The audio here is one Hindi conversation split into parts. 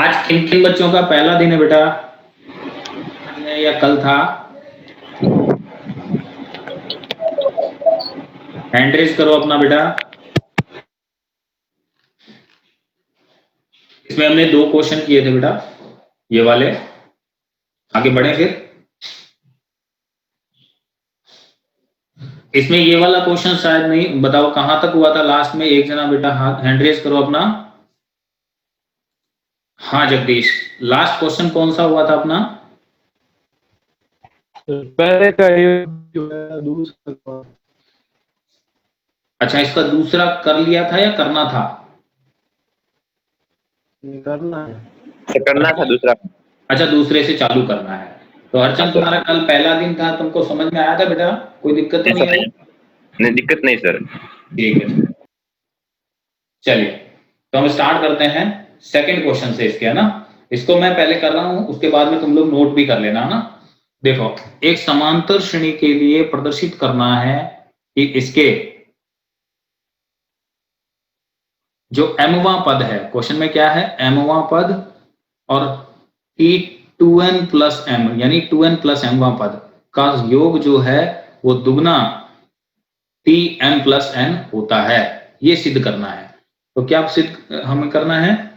आज किन किन बच्चों का पहला दिन है बेटा, या कल था? हैंड रेज करो अपना बेटा। इसमें हमने 2 क्वेश्चन किए थे बेटा, ये वाले। आगे बढ़े फिर। इसमें ये वाला क्वेश्चन शायद नहीं, बताओ कहां तक हुआ था लास्ट में? एक जना बेटा हाथ हैंड रेज करो अपना। हाँ जगदीश, लास्ट क्वेश्चन कौन सा हुआ था अपना? पहले का ये जो है दूसरा। अच्छा, इसका दूसरा कर लिया था या करना था? करना था दूसरा। अच्छा, दूसरे से चालू करना है। तो अर्चन, तुम्हारा कल पहला दिन था, तुमको समझ में आया था बेटा? कोई दिक्कत तो नहीं आई? नहीं, दिक्कत नहीं सर। ठीक है, चलिए तो हम स्टार्ट करते हैं सेकंड क्वेश्चन से इसके, है ना। इसको मैं पहले कर रहा हूं, उसके बाद में तुम लोग नोट भी कर लेना, है ना। देखो, एक समांतर श्रेणी के लिए प्रदर्शित करना है कि इसके जो mवां पद है, क्वेश्चन में क्या है, mवां पद और t2n प्लस m यानी 2n प्लस mवां पद का योग जो है वो दुगना tm प्लस n होता है, ये सिद्ध करना है। तो क्या सिद्ध हमें करना है?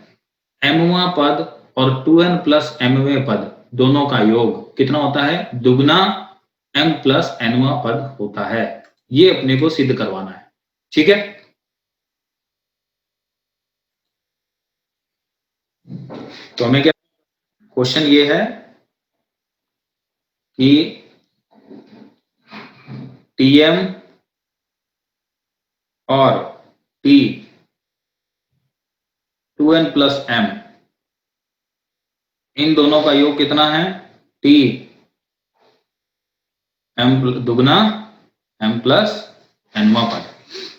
mवां पद और 2n प्लस mवें पद दोनों का योग कितना होता है? दुगना m प्लस nवां पद होता है। ये अपने को सिद्ध करवाना है, ठीक है। तो हमें क्या, क्वेश्चन ये है कि tm और t 2n प्लस m इन दोनों का योग कितना है? t m दुगना m प्लस nवां पद।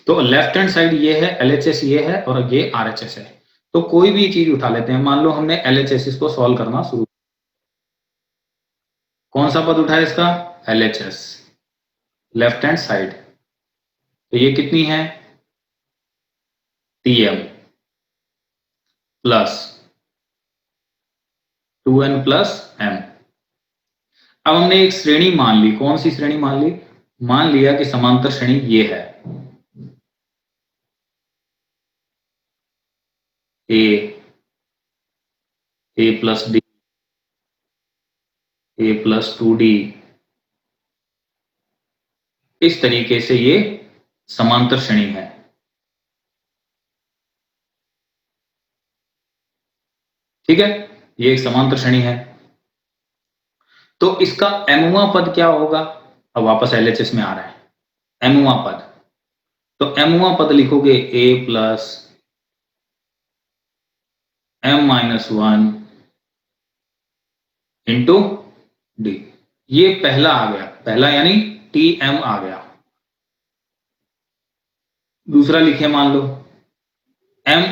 तो लेफ्ट हैंड साइड ये है, LHS ये है और ये RHS है। तो कोई भी चीज उठा लेते हैं, मान लो हमने LHS को सॉल्व करना शुरू, कौन सा पद उठाए इसका? LHS, left hand side. तो ये कितनी है? tm plus 2n plus m। अब हमने एक श्रेणी मान ली, कौन सी श्रेणी मान ली? मान लिया कि समांतर श्रेणी ये है, a plus d, a plus 2d, इस तरीके से ये समांतर श्रेणी है, ठीक है। ये एक समांतर श्रेणी है। तो इसका mवां पद क्या होगा? अब वापस LHS में आ रहा है, mवां पद। तो mवां पद लिखोगे a plus m minus 1 into D. ये पहला आ गया, पहला यानी tm आ गया। दूसरा लिखे, मान लो m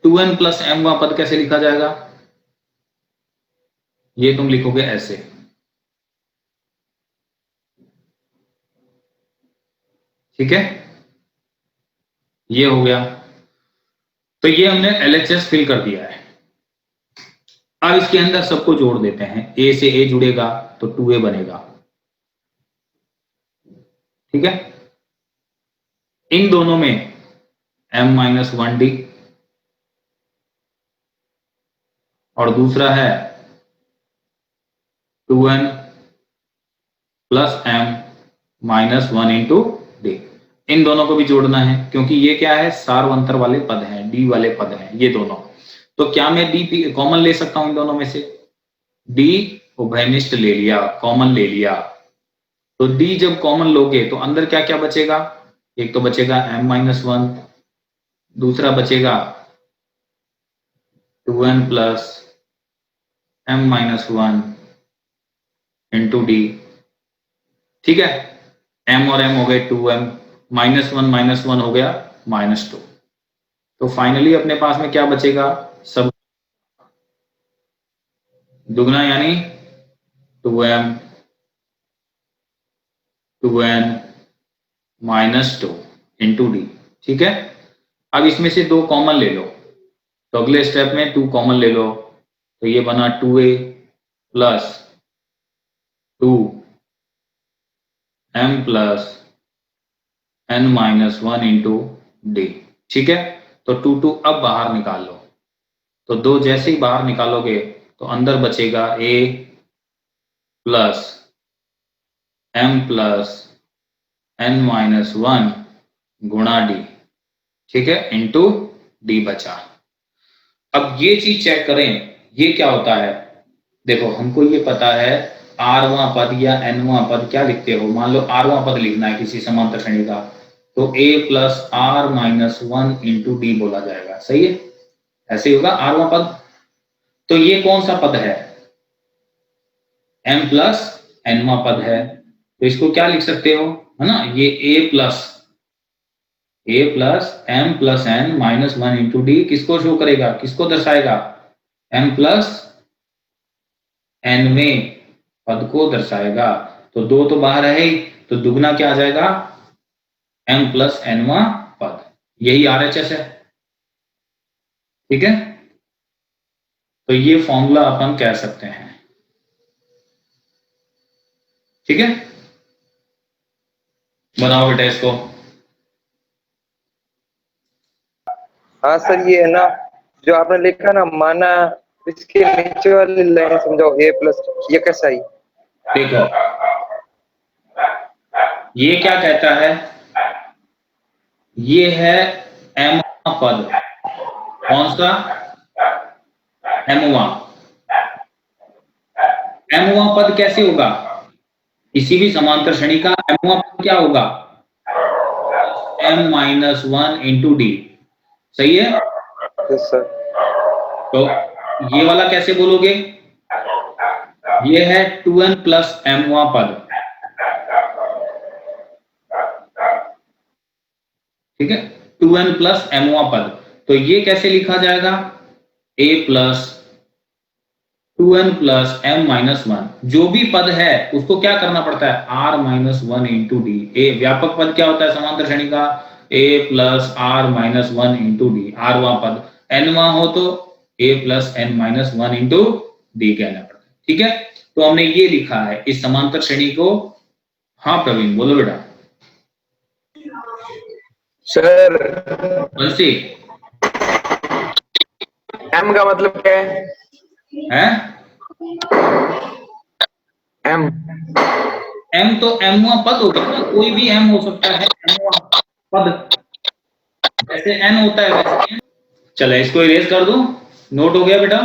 2n प्लस m वां पद कैसे लिखा जाएगा? ये तुम लिखोगे ऐसे, ठीक है। ये हो गया। तो ये हमने LHS फिल कर दिया है। अब इसके अंदर सबको जोड़ देते हैं, a से a जुड़ेगा तो 2a बनेगा, ठीक है। इन दोनों में m माइनस 1d और दूसरा है 2n plus m minus 1 into d. इन दोनों को भी जोड़ना है क्योंकि ये क्या है, सार्वंतर वाले पद हैं, d वाले पद हैं ये दोनों। तो क्या मैं d कॉमन ले सकता हूं इन दोनों में से? d उभयनिष्ठ ले लिया, कॉमन ले लिया। तो d जब कॉमन लोगे तो अंदर क्या क्या बचेगा? एक तो बचेगा m माइनस 1, दूसरा बचेगा 2n plus m minus 1 into d, ठीक है। m और m हो गए 2m, माइनस वन हो गया -2। तो फाइनली अपने पास में क्या बचेगा? सब दुगना यानी 2m 2n minus 2 into d, ठीक है। अब इसमें से 2 कॉमन ले लो, तो अगले स्टेप में 2 कॉमन ले लो, तो ये बना 2a plus 2m plus n minus 1 into d. ठीक है, तो 2 अब बाहर निकाल लो। तो 2 जैसे ही बाहर निकालोगे तो अंदर बचेगा a plus m plus n minus 1 गुणा डी। ठीक है, इंटू डी बचा। अब ये चीज चेक करें, ये क्या होता है। देखो हमको ये पता है आरवां पद या एनवां पद क्या लिखते हो। मान लो आरवां पद लिखना है किसी समांतर श्रेणी का, तो a plus r minus 1 into d बोला जाएगा। सही है, ऐसे ही होगा आरवां पद। तो ये कौन सा पद है, m प्लस एनवां पद है। तो इसको क्या लिख सकते हो, है ना, ये a plus m plus n minus 1 into D किसको शो करेगा, किसको दर्शाएगा, m प्लस nवें पद को दर्शाएगा। तो 2 तो बाहर है ही, तो दुगना क्या आ जाएगा, m प्लस nवां पद। यही RHS है। ठीक है, तो ये फॉर्मूला अपन कह सकते हैं। ठीक है, बनाओ बेटा इसको। हाँ सर, ये है ना जो आपने लिखा ना, माना इसके नीचे वाली लाइन समझाओ, a प्लस, ये कैसा है। देखो ये क्या कहता है, ये है m पद। कौन सा, m पद कैसे होगा, किसी भी समांतर श्रेणी का m पद क्या होगा, m माइनस 1 इंटू डी। सही है। Yes sir. तो ये वाला कैसे बोलोगे, ये है 2n प्लस mवां पद। ठीक है, 2n प्लस mवां पद। तो ये कैसे लिखा जाएगा, a plus 2n plus m minus 1। जो भी पद है उसको क्या करना पड़ता है, r माइनस 1 इंटू डी। ए व्यापक पद क्या होता है समांतर श्रेणी का, a plus r minus 1 into d. आरवां पद nवां हो तो a plus n minus 1 into d कहना पड़ता है। ठीक है, तो हमने ये लिखा है इस समांतर श्रेणी को। हाँ प्रवीण बोलो बेटा। सर बंसी, m का मतलब क्या है, m m तो mवां पद होगा ना, कोई भी m हो सकता है mवां पद, जैसे n होता है वैसे। चलो इसको इरेज कर दूं, नोट हो गया बेटा।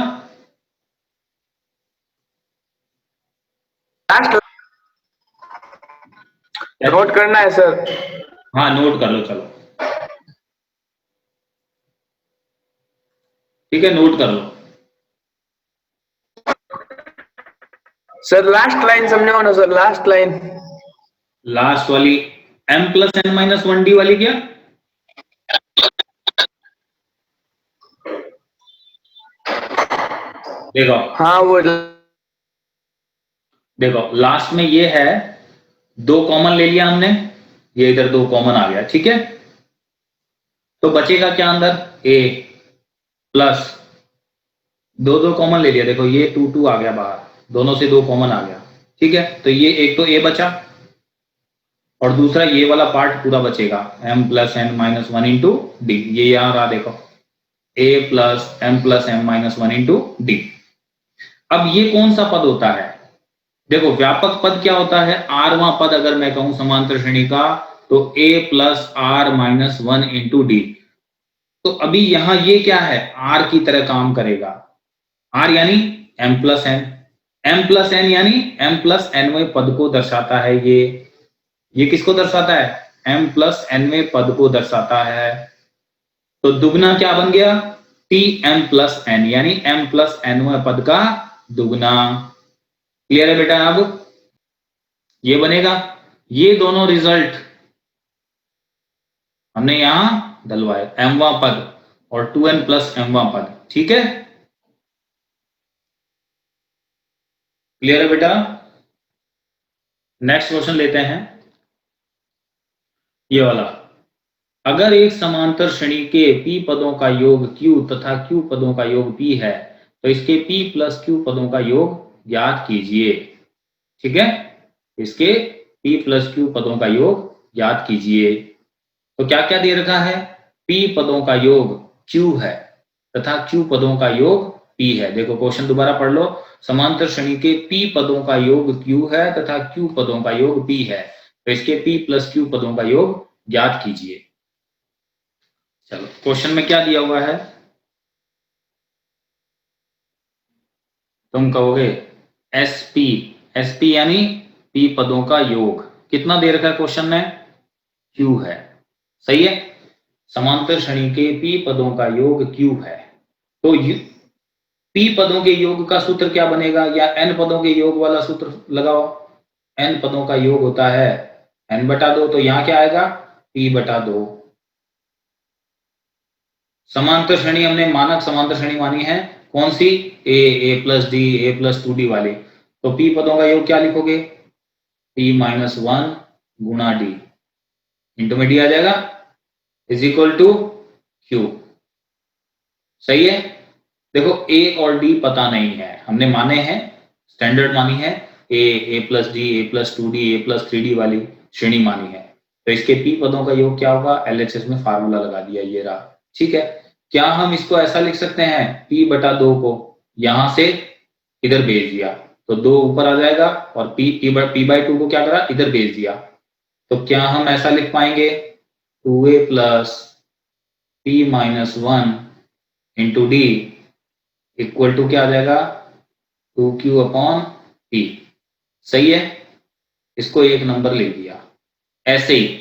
नोट करना है सर। हाँ नोट कर लो, चलो ठीक है, नोट कर लो। सर लास्ट लाइन समझाओ ना सर, लास्ट लाइन। लास्ट वाली m plus n minus 1 D वाली क्या, देखो। हाँ वो देखो लास्ट में ये है, 2 कॉमन ले लिया हमने, ये इधर 2 कॉमन आ गया। ठीक है, तो बचेगा क्या अंदर, a प्लस 2 कॉमन ले लिया। देखो ये 2 आ गया बाहर, दोनों से 2 कॉमन आ गया। ठीक है, तो ये एक तो a बचा और दूसरा ये वाला पार्ट पूरा बचेगा, m plus n minus 1 into D. ये यहां रहा, देखो a plus m minus 1 into D. अब ये कौन सा पद होता है, देखो व्यापक पद क्या होता है, आरवां पद अगर मैं कहूं समांतर श्रेणी का, तो a plus r minus 1 into d. तो अभी यहां ये क्या है, r की तरह काम करेगा। r यानी m प्लस n यानी m प्लस nवें पद को दर्शाता है। ये किसको दर्शाता है, m प्लस nवें पद को दर्शाता है। तो दुगना क्या बन गया, tm प्लस n यानी m प्लस nवें पद का दुगना। क्लियर है बेटा। अब ये बनेगा, ये दोनों रिजल्ट हमने यहां डलवाए, mवां पद और 2n प्लस mवां पद। ठीक है, क्लियर है बेटा। नेक्स्ट क्वेश्चन लेते हैं, ये वाला। अगर एक समांतर श्रेणी के p पदों का योग q तथा q पदों का योग p है, तो इसके p प्लस q पदों का योग ज्ञात कीजिए। ठीक है, इसके p प्लस q पदों का योग ज्ञात कीजिए। तो क्या क्या दे रखा है, p पदों का योग q है तथा q पदों का योग p है। देखो क्वेश्चन दोबारा पढ़ लो, समांतर श्रेणी के p पदों का योग q है तथा q पदों का योग p है, तो इसके p प्लस q पदों का योग ज्ञात कीजिए। चलो क्वेश्चन में क्या दिया हुआ है, तुम कहोगे sp, sp यानी p पदों का योग, कितना दे रखा है क्वेश्चन में, q है। सही है, समांतर श्रेणी के p पदों का योग q है। तो p पदों के योग का सूत्र क्या बनेगा, या n पदों के योग वाला सूत्र लगाओ। n पदों का योग होता है n बटा 2, तो यहां क्या आएगा, p बटा 2। समांतर श्रेणी हमने मानक समांतर श्रेणी मानी है, कौन सी, a plus D, a plus 2d वाली। तो p पदों का योग क्या लिखोगे, p माइनस 1 गुणा d इंटू में d आ जाएगा, इज इक्वल टू q। सही है, देखो a और d पता नहीं है, हमने माने हैं, स्टैंडर्ड मानी है, a plus D, a plus 2d, a plus 3d वाली श्रेणी मानी है। तो इसके p पदों का योग क्या होगा, LHS में फार्मूला लगा दिया, ये रहा। ठीक है, क्या हम इसको ऐसा लिख सकते हैं, p बटा 2 को यहां से इधर भेज दिया तो 2 ऊपर आ जाएगा, और p बाई 2 को क्या करा, इधर भेज दिया, तो क्या हम ऐसा लिख पाएंगे, 2a plus p minus 1 into d equal to क्या आ जाएगा, 2q अपॉन p। सही है, इसको एक नंबर ले दिया। ऐसे ही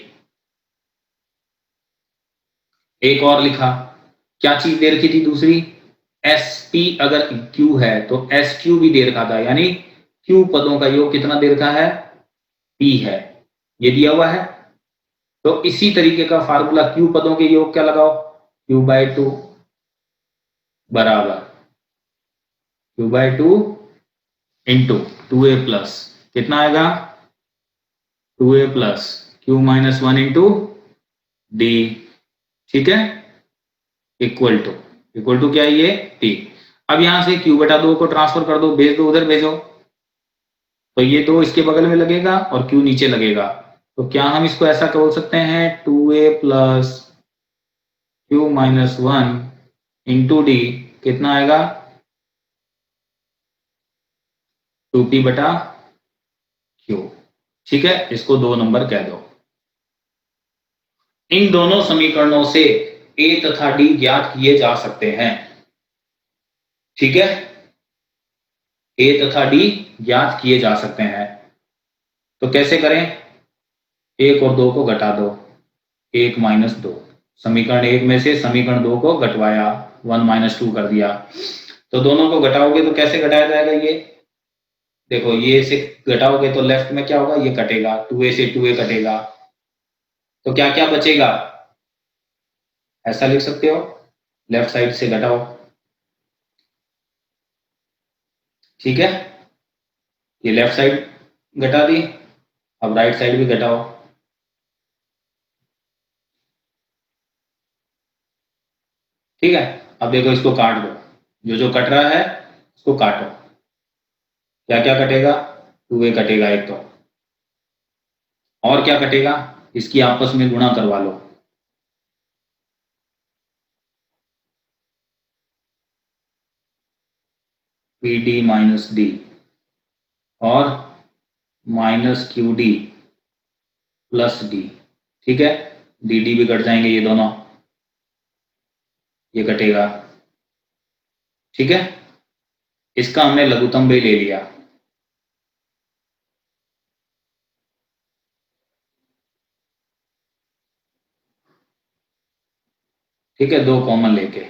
एक और लिखा, क्या चीज दे रखी थी दूसरी, sp अगर q है तो sq भी दे रखा था, यानी q पदों का योग कितना दे रखा है, p है, ये दिया हुआ है। तो इसी तरीके का फार्मूला q पदों के योग क्या लगाओ, q बाई 2 बराबर q by 2 into 2a plus कितना आएगा, 2a plus q minus 1 into d. ठीक है, इक्वल टू क्या है ये, p। अब यहां से q बटा 2 को ट्रांसफर कर दो, भेज दो, उधर भेजो, तो ये 2 इसके बगल में लगेगा और q नीचे लगेगा। तो क्या हम इसको ऐसा बोल सकते हैं, 2a plus q minus 1 into D कितना आएगा, 2p बटा q। ठीक है, इसको 2 नंबर कह दो। इन दोनों समीकरणों से a तथा d ज्ञात किए जा सकते हैं। ठीक है, a तथा d ज्ञात किए जा सकते हैं। तो कैसे करें, 1 और 2 को घटा दो, 1 माइनस 2, समीकरण 1 में से समीकरण 2 को घटवाया, 1 माइनस 2 कर दिया। तो दोनों को घटाओगे तो कैसे घटाया जाएगा, ये देखो, ये से घटाओगे तो लेफ्ट में क्या होगा, ये कटेगा, 2a से 2a कटेगा, तो क्या क्या बचेगा, ऐसा लिख सकते हो, लेफ्ट साइड से घटाओ। ठीक है, ये लेफ्ट साइड घटा दी, अब राइट साइड भी घटाओ। ठीक है, अब देखो इसको काट दो, जो कट रहा है उसको काटो, क्या क्या कटेगा, 2a कटेगा एक, तो और क्या कटेगा, इसकी आपस में गुणा करवा लो, pd माइनस डी और माइनस qd प्लस डी। ठीक है, dd भी कट जाएंगे, ये दोनों, ये कटेगा। ठीक है, इसका हमने लघुत्तम भी ले लिया। ठीक है, 2 कॉमन लेके,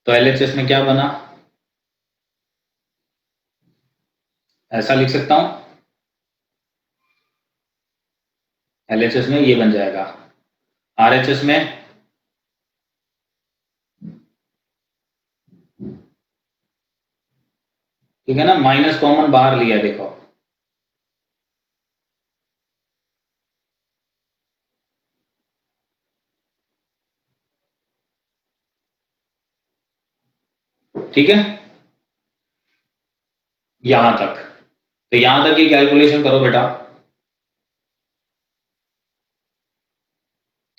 तो LHS में क्या बना, ऐसा लिख सकता हूं, LHS में ये बन जाएगा, RHS में ठीक है ना, माइनस कॉमन बाहर लिया, देखो ठीक है, यहां तक। तो यहां तक की कैलकुलेशन करो बेटा,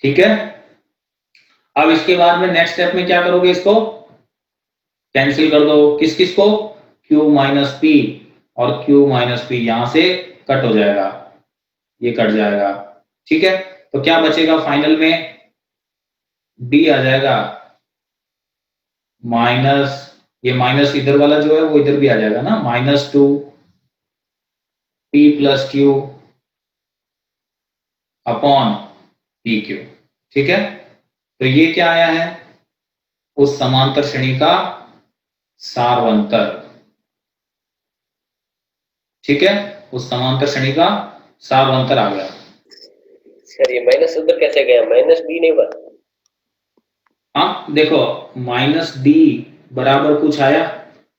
ठीक है। अब इसके बाद में नेक्स्ट स्टेप में क्या करोगे, इसको कैंसिल कर दो, किस किस को, Q माइनस पी और Q माइनस पी यहां से कट हो जाएगा, ये कट जाएगा, ठीक है। तो क्या बचेगा फाइनल में, D आ जाएगा माइनस, ये माइनस इधर वाला जो है वो इधर भी आ जाएगा ना, -2 P plus Q upon PQ, ठीक है। तो ये क्या आया है, उस समांतर श्रेणी का सारवंतर, ठीक है, उस समांतर श्रेणी का सारवंतर आ गया। सर ये माइनस उधर कैसे गया, माइनस डी नहीं बना? हाँ देखो, -D बराबर कुछ आया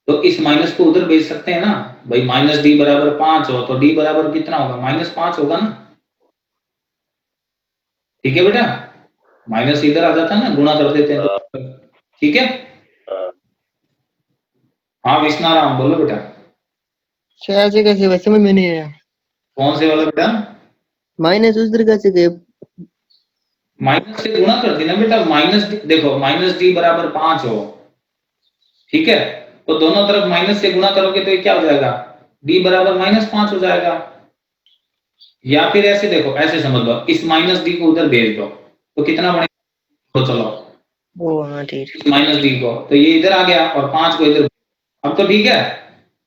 तो इस माइनस को उधर भेज सकते हैं ना भाई, -D बराबर 5 हो तो D बराबर कितना होगा, -5 होगा ना, ठीक है बेटा। माइनस इधर आ जाता है ना, गुणा कर देते हैं तो, ठीक है। हाँ विष्णाराम बोलो बेटा। शायद से कैसे, वैसे में नहीं आया। कौन से वाला बेटा, माइनस उस तरह कैसे गए? माइनस से गुणा कर देना बेटा, देखो -D बराबर 5 हो, ठीक है, तो दोनों तरफ माइनस से गुणा करोगे तो ये क्या हो जाएगा, D बराबर -5 हो जाएगा। या फिर ऐसे देखो, ऐसे समझ लो, इस -D को उधर भेज दो तो कितना बनेगा, तो चलो ओ हाँ ठीक, -D को, तो ये इधर आ गया और 5 को इधर, अब तो ठीक है,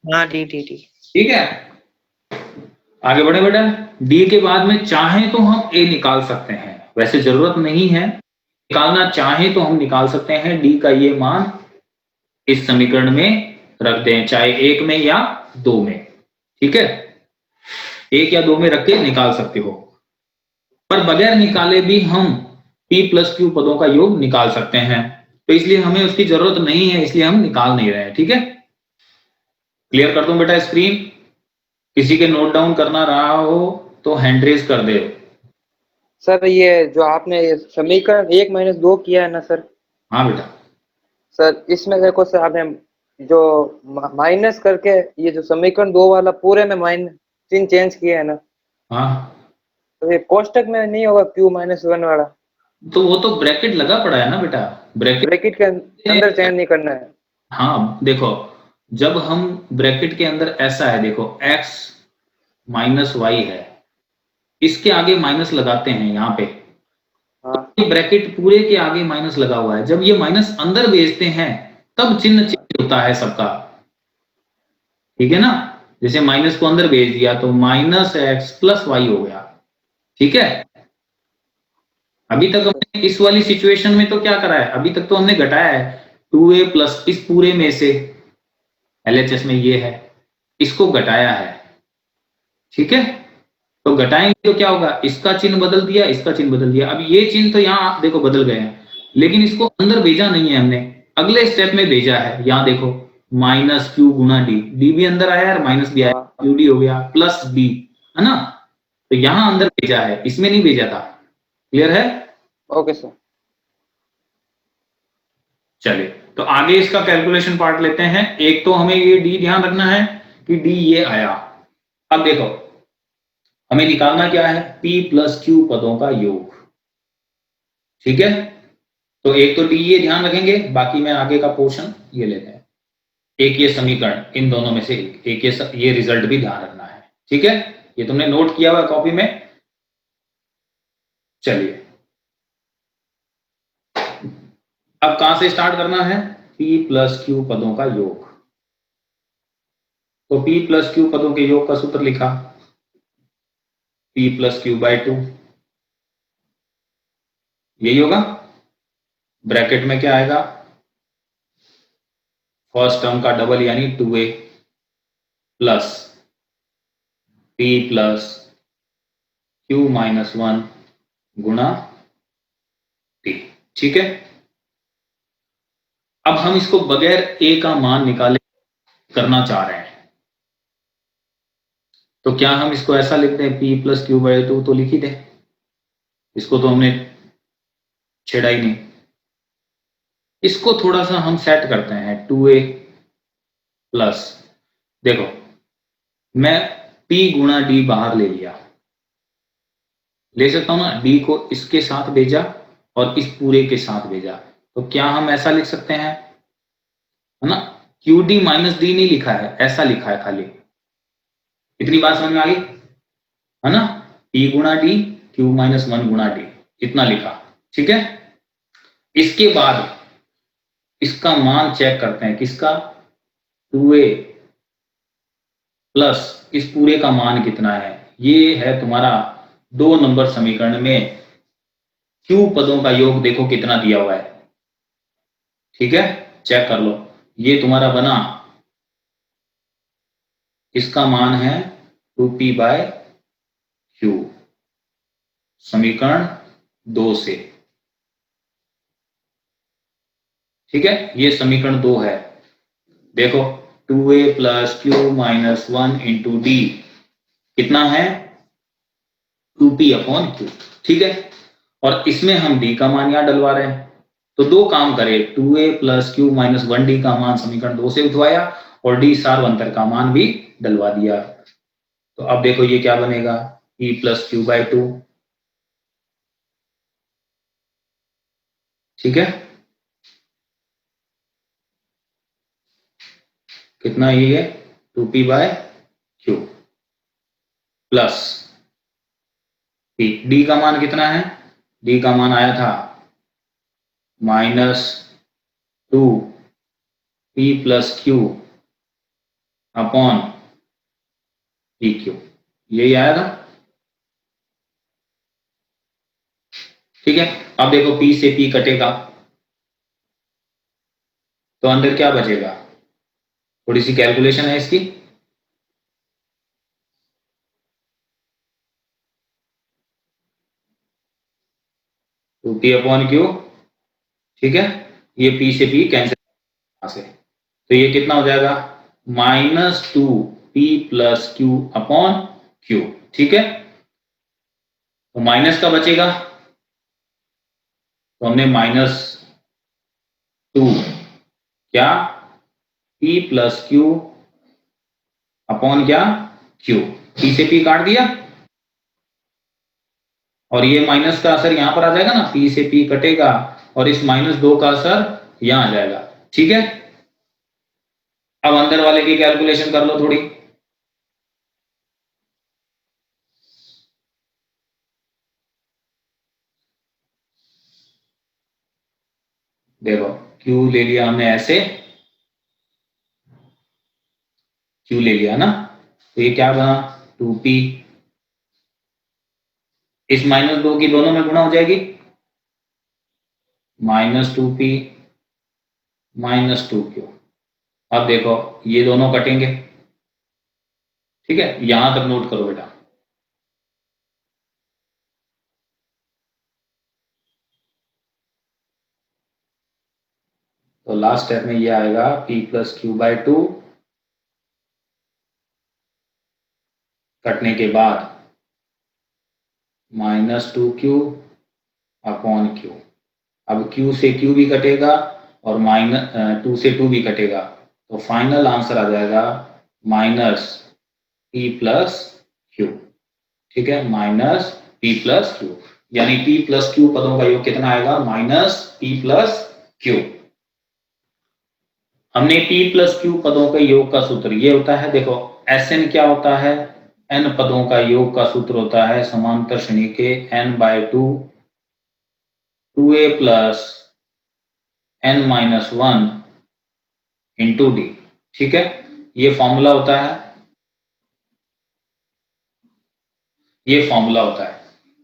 हाँ ठीक ठीक ठीक। ठीक है। आगे बढ़े बेटा, D के बाद में चाहे तो हम A निकाल सकते हैं, वैसे जरूरत नहीं है निकालना, चाहे तो हम निकाल सकते हैं D का ये मान इस समीकरण में रख दें, चाहे 1 में या 2 में, ठीक है, 1 या 2 में रख के निकाल सकते हो। पर बगैर निकाले भी हम P प्लस Q पदों का योग निकाल सकते हैं, तो इसलिए हमें उसकी जरूरत नहीं है, इसलिए हम निकाल नहीं रहे हैं, ठीक है। क्लियर कर दूं बेटा स्क्रीन, किसी के नोट डाउन करना रहा हो तो हैंड रेज कर दे। सर ये जो आपने ये समीकरण 1 - 2 किया है ना सर, हाँ बेटा, सर इसमें देखो सर, आपने जो माइनस करके ये जो समीकरण 2 वाला पूरे में माइनस चिन्ह चेंज किया है ना, हाँ तो ये कोष्टक में नहीं होगा Q -1 वाला, तो वो तो ब्रैकेट लगा पड़ा है ना बेटा, ब्रैकेट के अंदर चेंज नहीं करना है। हाँ देखो, जब हम ब्रैकेट के अंदर ऐसा है, देखो x माइनस वाई है, इसके आगे माइनस लगाते हैं यहाँ पे, हाँ ये ब्रैकेट पूरे के आगे माइनस लगा हुआ है, जब ये माइनस अंदर भेजते हैं तब चिन्ह चेंज होता है सबका, ठीक है ना। जैसे माइनस को अंदर भेज दिया तो -x + y हो गया, ठीक है। अभी तक हमने इस वाली सिचुएशन में तो क्या करा है, अभी तक तो हमने घटाया है 2a प्लस इस पूरे में से, LHS में ये है, इसको घटाया है, ठीक है। तो घटाएंगे तो क्या होगा, इसका चिन्ह बदल दिया, इसका चिन्ह बदल दिया, अब ये चिन्ह तो यहाँ देखो बदल गए हैं, लेकिन इसको अंदर भेजा नहीं है हमने, अगले स्टेप में भेजा है, यहाँ देखो -Q गुणा D, D भी अंदर आया और माइनस भी आया, QD हो गया प्लस D, है ना। तो यहाँ अंदर भेजा है, इसमें नहीं भेजा था, क्लियर है। Okay sir. चलिए तो आगे इसका कैलकुलेशन पार्ट लेते हैं। एक तो हमें ये D ध्यान रखना है कि D ये आया, अब देखो हमें निकालना क्या है, P प्लस Q पदों का योग, ठीक है। तो एक तो D ये ध्यान रखेंगे, बाकी में आगे का पोर्शन ये लेते हैं, एक ये समीकरण, इन दोनों में से एक ये रिजल्ट भी ध्यान रखना है, ठीक है। ये तुमने नोट किया हुआ कॉपी में। चलिए अब कहां से स्टार्ट करना है, P प्लस Q पदों का योग। तो P प्लस Q पदों के योग का सूत्र लिखा, P प्लस Q बाय 2, यही होगा। ब्रैकेट में क्या आएगा, फर्स्ट टर्म का डबल यानी 2a plus P plus Q minus 1 गुणा T, ठीक है। अब हम इसको बगैर a का मान निकाले करना चाह रहे हैं, तो क्या हम इसको ऐसा लिखते हैं, P प्लस Q बाय 2 तो लिख ही दें, इसको तो हमने छेड़ा ही नहीं। इसको थोड़ा सा हम सेट करते हैं 2a प्लस, देखो मैं p गुणा d बाहर ले लिया, ले सकता हूं ना, d को इसके साथ भेजा और इस पूरे के साथ भेजा, तो क्या हम ऐसा लिख सकते हैं, है ना, qd माइनस डी नहीं लिखा है, ऐसा लिखा है खाली। इतनी बात समझ में आ गई, है ना, p गुणा d q माइनस 1 गुणा d, इतना लिखा, ठीक है। इसके बाद इसका मान चेक करते हैं, किसका, 2a प्लस इस पूरे का मान कितना है, ये है तुम्हारा 2 नंबर समीकरण में q पदों का योग, देखो कितना दिया हुआ है, ठीक है, चेक कर लो। ये तुम्हारा बना, इसका मान है 2p बाय q, समीकरण 2 से, ठीक है, ये समीकरण 2 है। देखो 2a plus Q minus 1 into D कितना है, 2p अपॉन q, ठीक है, और इसमें हम d का मान यहां डलवा रहे हैं, तो दो काम करे, 2a plus Q minus 1d का मान समीकरण 2 से उठवाया और d सार्वंतर का मान भी डलवा दिया। तो अब देखो ये क्या बनेगा, p प्लस क्यू बाय 2, ठीक है, कितना ये है 2p by q plus p, d का मान कितना है, d का मान आया था -2p plus Q upon P Q, यही आया था, ठीक है। अब देखो p से p कटेगा तो अंदर क्या बचेगा, थोड़ी सी कैलकुलेशन है इसकी, टू पी अपॉन क्यू, ठीक है, ये p से p कैंसिल से, तो ये कितना हो जाएगा -2p plus Q upon Q, ठीक है, तो माइनस का बचेगा, तो हमने -2 क्या p प्लस क्यू अपॉन क्या q, p से p काट दिया और ये माइनस का असर यहां पर आ जाएगा ना, p से p कटेगा और इस -2 का असर यहां आ जाएगा, ठीक है। अब अंदर वाले की कैलकुलेशन कर लो थोड़ी, देखो q ले लिया हमने ऐसे, q ले लिया ना, तो ये क्या बना 2p, इस -2 की दोनों में गुणा हो जाएगी, -2p -2q, अब देखो ये दोनों कटेंगे, ठीक है, यहां तक नोट करो बेटा। तो लास्ट स्टेप में ये आएगा p प्लस क्यू बाय 2, कटने के बाद -2q अपॉन q, अब q से q भी कटेगा और -2 से 2 भी कटेगा, तो फाइनल आंसर आ जाएगा -p प्लस q, ठीक है, -p प्लस q, यानी p प्लस q पदों का योग कितना आएगा -p प्लस q। हमने p प्लस q पदों के योग का सूत्र ये होता है, देखो Sn क्या होता है, n पदों का योग का सूत्र होता है समांतर श्रेणी के n by 2 2a plus n minus 1 into d, ठीक है, ये फॉर्मूला होता है, ये फॉर्मूला होता है।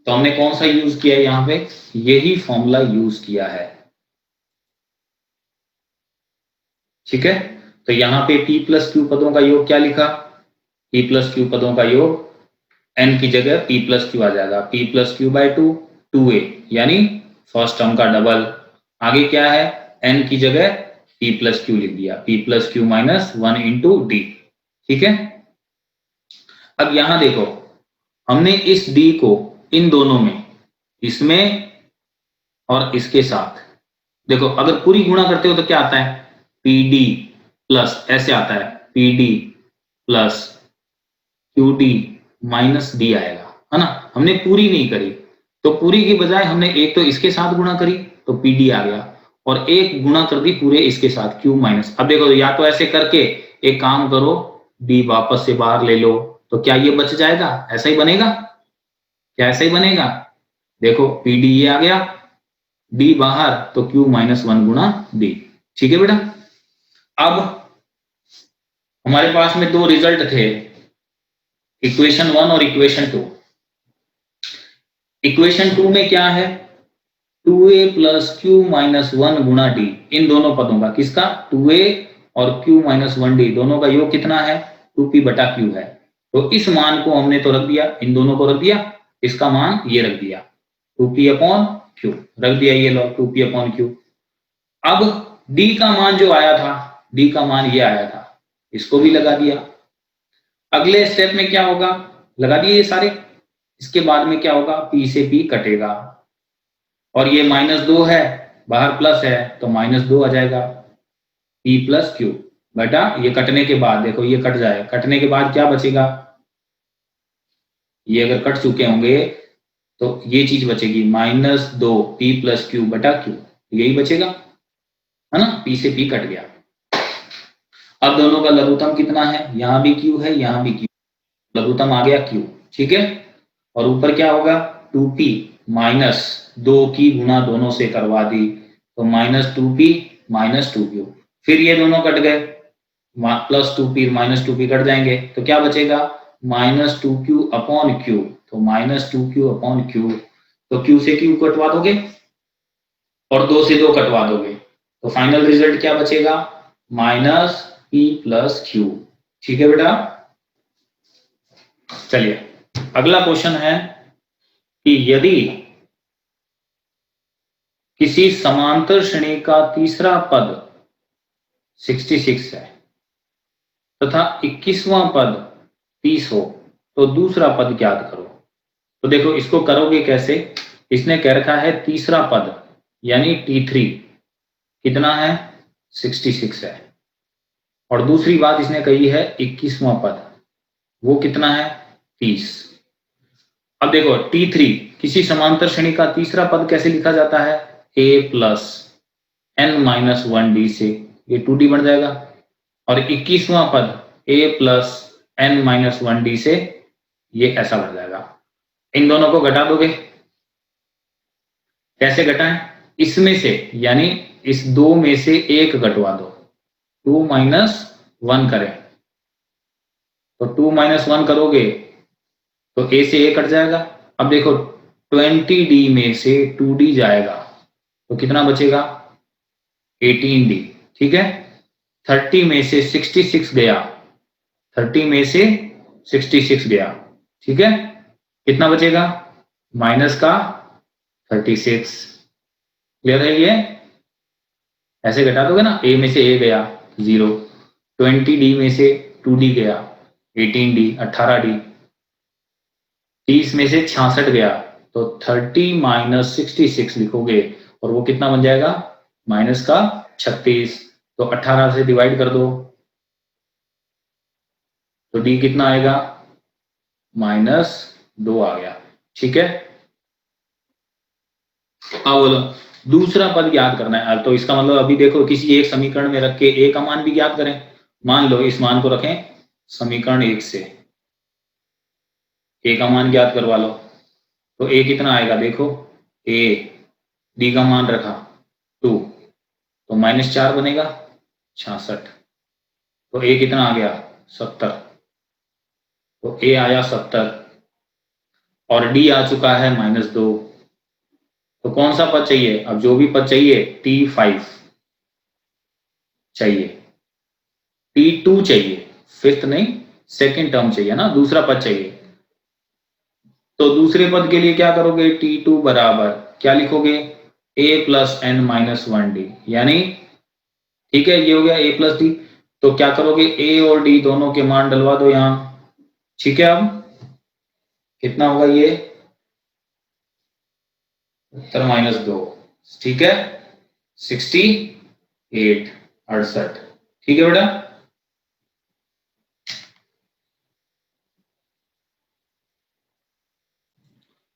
तो हमने कौन सा यूज किया है यहां पे, यही फॉर्मूला यूज किया है, ठीक है। तो यहां पे p प्लस क्यू पदों का योग क्या लिखा, p प्लस क्यू पदों का योग n की जगह p प्लस क्यू आ जाएगा, p plus Q by 2 2a, यानी फर्स्ट टर्म का डबल, आगे क्या है n की जगह p प्लस क्यू लिख दिया, p plus Q minus 1 into d, ठीक है। अब यहां देखो हमने इस d को इन दोनों में, इसमें और इसके साथ देखो अगर पूरी गुणा करते हो तो क्या आता है, पीडी प्लस ऐसे आता है, PD plus QD minus D आएगा, है ना। हमने पूरी नहीं करी, तो पूरी की बजाय हमने एक तो इसके साथ गुणा करी तो पीडी आ गया, और एक गुणा कर दी पूरे इसके साथ क्यू माइनस। अब देखो या तो ऐसे करके एक काम करो, डी वापस से बाहर ले लो, तो क्या ये बच जाएगा, ऐसा ही बनेगा, क्या ऐसा ही बनेगा। देखो पीडी ये आ गया, डी बाहर, तो क्यू माइनस 1 गुणा डी। ठीक है बेटा। अब हमारे पास में दो रिजल्ट थे, इक्वेशन 1 और इक्वेशन 2। इक्वेशन 2 में क्या है, 2a प्लस क्यू माइनस 1 गुणा डी, इन दोनों पदों का, किसका, 2a और q माइनस 1d दोनों का योग कितना है, 2p बटा q है। तो इस मान को हमने तो रख दिया, इन दोनों को रख दिया, इसका मान ये रख दिया 2p अपॉन q रख दिया, ये लो 2p अपॉन q। अब d का मान जो आया था, d का मान ये आया था, इसको भी लगा दिया। अगले स्टेप में क्या होगा, लगा दिए ये सारे, इसके बाद में क्या होगा, p से p कटेगा, और ये -2 है, बाहर प्लस है तो -2 आ जाएगा, p प्लस क्यू बेटा। ये कटने के बाद देखो ये कट जाए, कटने के बाद क्या बचेगा, ये अगर कट चुके होंगे तो ये चीज बचेगी -2 p प्लस क्यू बटा क्यू, यही बचेगा, है ना, p से p कट गया। अब दोनों का लघुत्तम कितना है, यहां भी q है, यहां भी q, लघुत्तम आ गया q। ठीक है, और ऊपर क्या होगा, 2p माइनस 2 की गुणा दोनों से करवा दी, तो -2p माइनस 2q, फिर ये दोनों कट गए, plus 2p minus 2p cut जाएंगे, तो क्या बचेगा, -2q अपॉन q, तो -2q अपॉन q, तो q से q कटवा दोगे और 2 से 2 कटवा दोगे, तो फाइनल रिजल्ट क्या बचेगा, -p प्लस q। ठीक है बेटा। चलिए अगला क्वेश्चन है कि यदि किसी समांतर श्रेणी का तीसरा पद 66 है तथा 21वां पद 30 हो तो दूसरा पद ज्ञात करो। तो देखो इसको करोगे कैसे, इसने कह रखा है तीसरा पद यानी T3 कितना है, 66 है, और दूसरी बात इसने कही है 21वां पद वो कितना है, 30। अब देखो T3 किसी समांतर श्रेणी का तीसरा पद कैसे लिखा जाता है, a plus n minus 1d से, ये 2d बन जाएगा, और 21वां पद a plus n minus 1d से, ये ऐसा बन जाएगा। इन दोनों को घटा दोगे, कैसे घटाएं, इसमें से यानी इस दो में से एक घटवा दो, 2 माइनस 1 करें, तो 2 माइनस 1 करोगे तो a से a कट जाएगा। अब देखो 20d में से 2d जाएगा तो कितना बचेगा, 18d। ठीक है, 30 में से 66 गया, 30 में से 66 गया, ठीक है, कितना बचेगा, माइनस का 36। क्लियर है ये, ऐसे घटा दोगे ना, a में से a गया 0, 20d में से 2d गया 18d 18d, 30 में से 66 गया तो 30 माइनस 66 लिखोगे और वो कितना बन जाएगा, माइनस का 36, तो 18 से डिवाइड कर दो तो d कितना आएगा, -2 आ गया। ठीक है, अब बोलो दूसरा पद ज्ञात करना है। तो इसका मतलब अभी देखो किसी एक समीकरण में रख के a का मान भी ज्ञात करें। मान लो इस मान को रखें समीकरण 1 से, a का मान ज्ञात करवा लो, तो a कितना आएगा, देखो a d का मान रखा 2 तो -4 बनेगा 66, तो a कितना आ गया 70, तो a आया 70 और d आ चुका है -2, तो कौन सा पद चाहिए, अब जो भी पद चाहिए T5 चाहिए, T2 चाहिए, फिफ्थ नहीं सेकंड टर्म चाहिए ना, दूसरा पद चाहिए। तो दूसरे पद के लिए क्या करोगे, T2 बराबर क्या लिखोगे, a plus n minus 1d, यानी ठीक है ये हो गया a प्लस d, तो क्या करोगे a और d दोनों के मान डलवा दो यहां। ठीक है, अब कितना होगा ये, 70 -2, ठीक है, 68 68। ठीक है बेटा,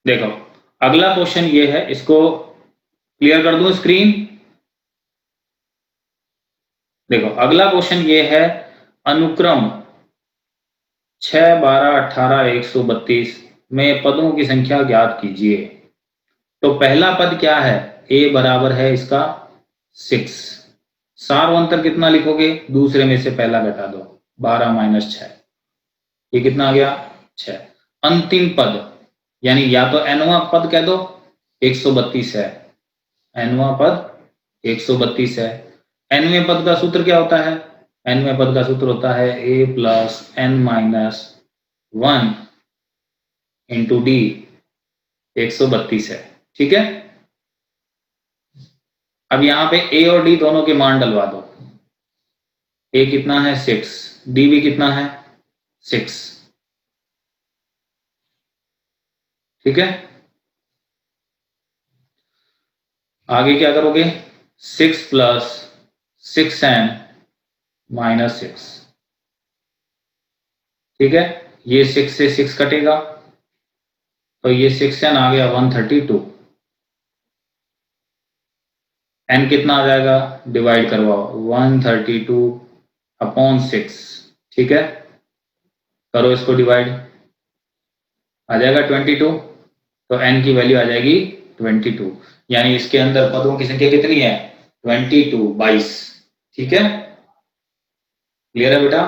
देखो अगला क्वेश्चन ये है, इसको क्लियर कर दूं स्क्रीन। देखो अगला क्वेश्चन ये है, अनुक्रम 6, 12, 18, 132 में पदों की संख्या ज्ञात कीजिए। तो पहला पद क्या है, a बराबर है इसका 6। सार्वंतर कितना लिखोगे, दूसरे में से पहला घटा दो, 12 माइनस 6, ये कितना आ गया 6। अंतिम पद यानी या तो nवां पद कह दो 132 है, nवां पद 132 है। nवें पद का सूत्र क्या होता है, nवें पद का सूत्र होता है a plus n minus 1 into D, 132 है। ठीक है, अब यहां पे a और d दोनों के मान डलवा दो। a कितना है 6, d भी कितना है 6। ठीक है, आगे क्या करोगे, 6 प्लस 6n माइनस 6। ठीक है, ये 6 से 6 कटेगा तो ये 6n आ गया 132। n कितना आ जाएगा, डिवाइड करवाओ, 132 अपॉन 6। ठीक है, करो इसको डिवाइड, आ जाएगा 22। तो n की वैल्यू आ जाएगी 22, यानी इसके अंदर पदों की संख्या कितनी है 22। ठीक है, क्लियर है बेटा।